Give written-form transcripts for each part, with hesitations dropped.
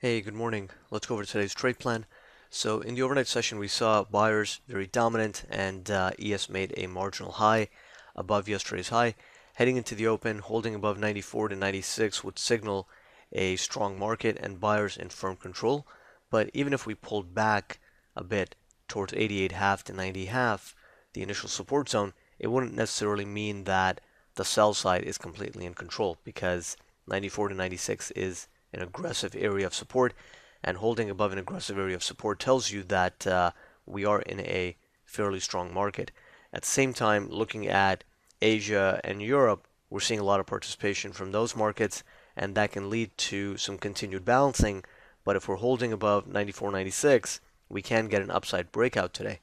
Hey, good morning. Let's go over today's trade plan. So in the overnight session, we saw buyers very dominant and ES made a marginal high above yesterday's high. Heading into the open, holding above 94 to 96 would signal a strong market and buyers in firm control. But even if we pulled back a bit towards 88.5 to 90.5, the initial support zone, it wouldn't necessarily mean that the sell side is completely in control because 94 to 96 is an aggressive area of support, and holding above an aggressive area of support tells you that we are in a fairly strong market. At the same time, looking at Asia and Europe, we're seeing a lot of participation from those markets, and that can lead to some continued balancing. But if we're holding above 94, 96, we can get an upside breakout today.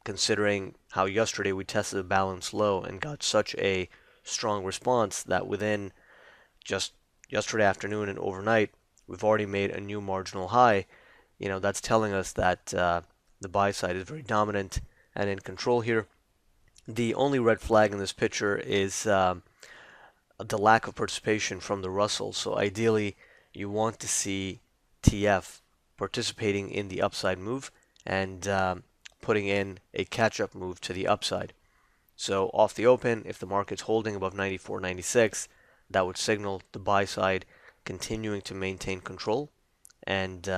Considering how yesterday we tested the balance low and got such a strong response that within just yesterday afternoon and overnight, we've already made a new marginal high. That's telling us that the buy side is very dominant and in control here. The only red flag in this picture is the lack of participation from the Russell. So ideally, you want to see TF participating in the upside move and putting in a catch-up move to the upside. So off the open, if the market's holding above 94, 96, that would signal the buy side continuing to maintain control, and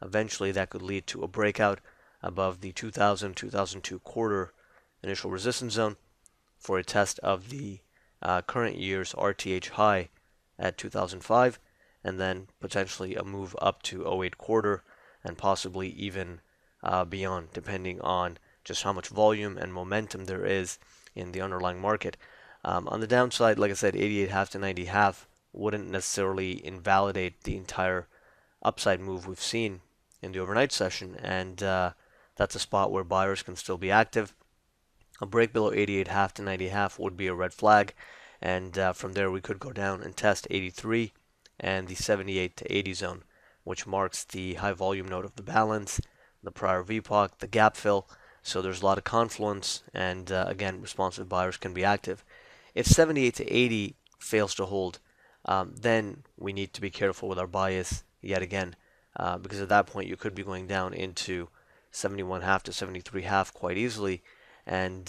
eventually that could lead to a breakout above the 2002 quarter initial resistance zone for a test of the current year's RTH high at 2005, and then potentially a move up to '08 quarter and possibly even beyond, depending on just how much volume and momentum there is in the underlying market. On the downside, like I said, 88.5 to 90.5 wouldn't necessarily invalidate the entire upside move we've seen in the overnight session, and that's a spot where buyers can still be active. A break below 88.5 to 90.5 would be a red flag, and from there we could go down and test 83 and the 78 to 80 zone, which marks the high volume node of the balance, the prior VPOC, the gap fill. So there's a lot of confluence, and again, responsive buyers can be active. If 78 to 80 fails to hold, then we need to be careful with our bias yet again, because at that point you could be going down into 71 half to 73 half quite easily, and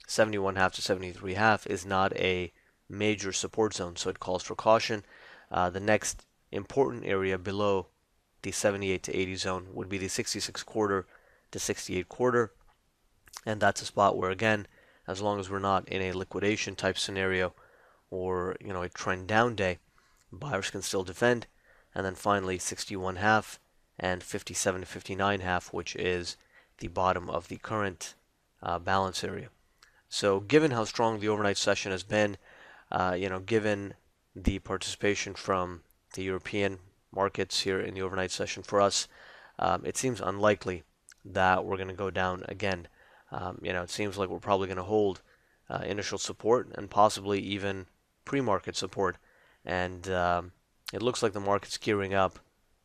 71 half to 73 half is not a major support zone, so it calls for caution. The next important area below the 78 to 80 zone would be the 66 quarter to 68 quarter, and that's a spot where, again, as long as we're not in a liquidation type scenario or a trend down day, buyers can still defend. And then finally 61 half and 57 to 59 half, which is the bottom of the current balance area. So given how strong the overnight session has been, given the participation from the European markets here in the overnight session for us, it seems unlikely that we're going to go down again. It seems like we're probably going to hold initial support and possibly even pre-market support. And it looks like the market's gearing up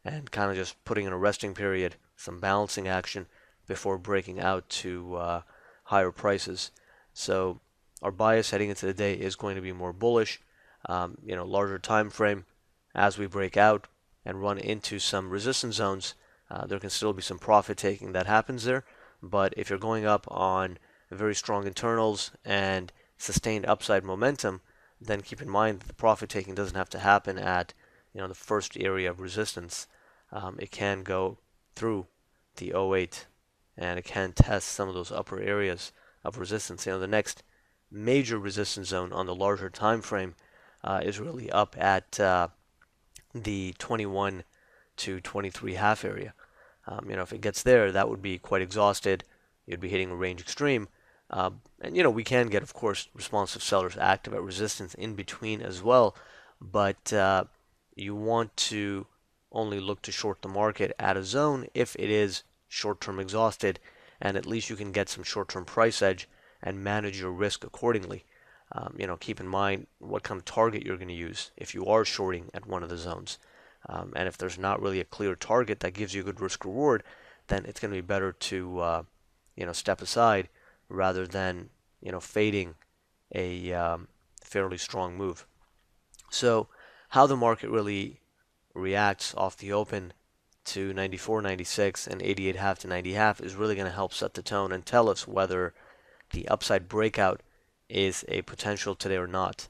and kind of just putting in a resting period, some balancing action before breaking out to higher prices. So our bias heading into the day is going to be more bullish, larger time frame as we break out and run into some resistance zones. There can still be some profit taking that happens there. But if you're going up on very strong internals and sustained upside momentum, then keep in mind that the profit taking doesn't have to happen at the first area of resistance. It can go through the '08 and it can test some of those upper areas of resistance. The next major resistance zone on the larger time frame is really up at the 21 to 23 half area. If it gets there, that would be quite exhausted. You'd be hitting a range extreme. And we can get, of course, responsive sellers active at resistance in between as well. But you want to only look to short the market at a zone if it is short-term exhausted, and at least you can get some short-term price edge and manage your risk accordingly. Keep in mind what kind of target you're going to use if you are shorting at one of the zones. And if there's not really a clear target that gives you a good risk reward, then it's going to be better to step aside rather than fading a fairly strong move. So how the market really reacts off the open to 94, 96, and 88.5 to 90.5 is really going to help set the tone and tell us whether the upside breakout is a potential today or not.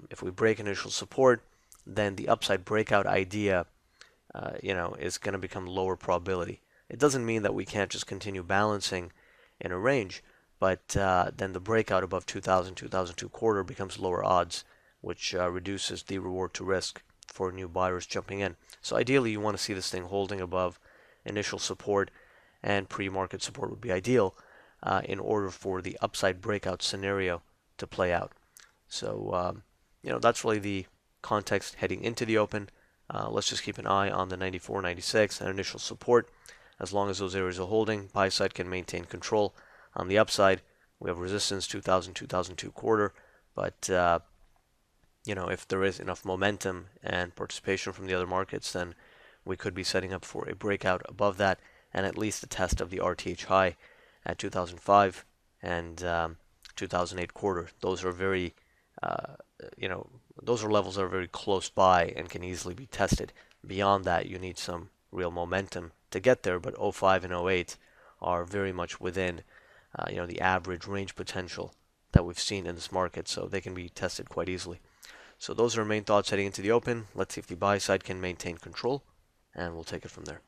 If we break initial support, then the upside breakout idea, is going to become lower probability. It doesn't mean that we can't just continue balancing in a range, but then the breakout above 2000, 2002 quarter becomes lower odds, which reduces the reward to risk for new buyers jumping in. So ideally, you want to see this thing holding above initial support, and pre-market support would be ideal in order for the upside breakout scenario to play out. So, that's really the context heading into the open. Let's just keep an eye on the 94, 96 and initial support. As long as those areas are holding, buy side can maintain control. On the upside, we have resistance 2000, 2002 quarter, but if there is enough momentum and participation from the other markets, then we could be setting up for a breakout above that and at least a test of the RTH high at 2005 and 2008 quarter. Those are very, those are levels that are very close by and can easily be tested. Beyond that, you need some real momentum to get there, but 05 and 08 are very much within, the average range potential that we've seen in this market, so they can be tested quite easily. So those are our main thoughts heading into the open. Let's see if the buy side can maintain control, and we'll take it from there.